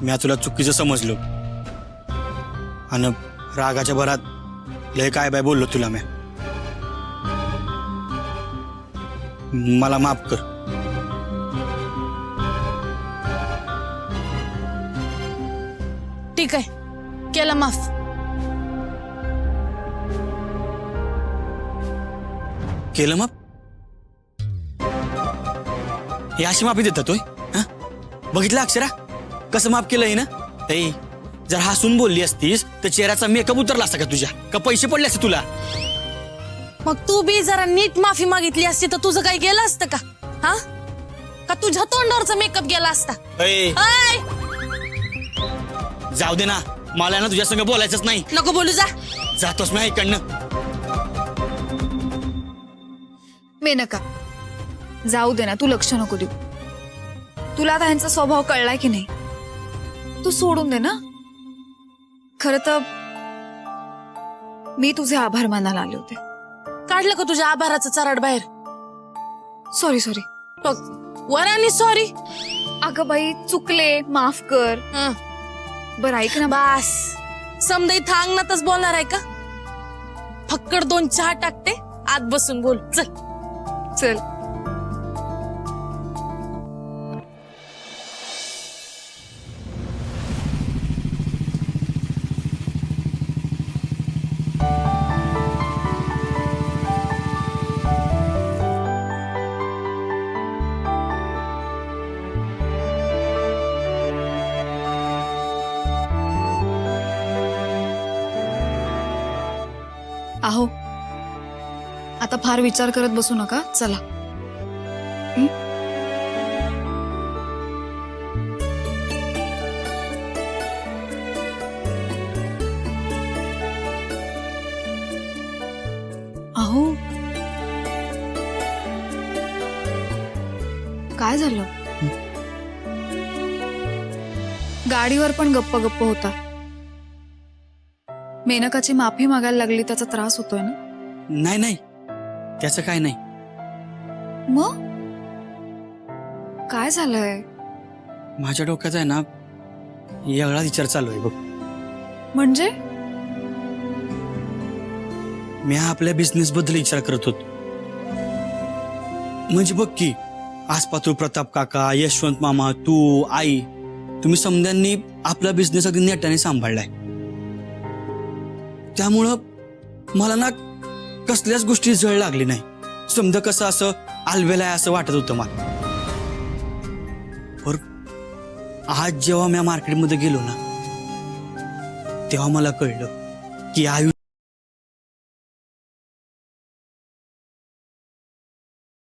मी तुला चुकीचं समजलो आणि रागाच्या भरात लय काय बाय बोललो तुला मी. मला माफ कर. ठीक आहे, केलं माफ. केलं माफ? हे अशी माफी देतात तोय? बघितलं अक्षरा कसं माफ केलंय ना. ए जर हसून बोलली असतीस तर चेहऱ्याचा मेकअप उतरला असता का तुझ्या, का पैसे पडले असते तुला? मग तू बी जरा नीट माफी मागितली असती तर तुझं काही गेलं असतं का? हा, का तुझ्या तोंडावरचा मेकअप गेला असता? ए, ऐ, जाऊ दे ना, मला ना तुझ्या संग बोलायचंच नाही. नको बोलू, जा. जातोस मी इकडनं. मेनका, जाऊ दे ना, तू लक्ष नको देऊ. तुला आता ह्यांचा स्वभाव कळलाय की नाही? तू सोडून दे ना. खरं तर मी तुझे आभार मानायला आले होते. काढलं का तुझ्या आभाराचं चराड बाहेर? Sorry sorry. बघ, वरानी सॉरी. अगं बाई, चुकले, माफ कर. बरं ऐक ना. बास, समदई थांगणातच बोलणार आहे का? फक्कड 2 चहा टाकते, आत बसून बोल. चल चल. आहो, आता फार विचार करत बसू नका. चला. अहो, काय झालं? गाडीवर पण गप्प गप्प होता. मेनकाची माफी मागायला लागली, त्याचा त्रास होतोय ना? नाही नाही, त्याचं काय नाही. मग काय झालंय? माझ्या डोक्यात आहे ना वेगळा विचार चालू आहे बघ. म्हणजे? मी आपल्या बिझनेस बद्दल विचार करत होतो. म्हणजे बघ की, आसपातूर प्रताप काका, यशवंत मामा, तू, आई, तुम्ही समद्यांनी आपला बिझनेस अगदी नेटाने सांभाळलाय. त्यामुळं मला ना कसल्याच गोष्टी जळ लागली नाही. समजा कसं असं आलबेला आहे असं वाटत होतं मला. आज जेव्हा मी मार्केटमध्ये गेलो ना, तेव्हा मला कळलं की आयु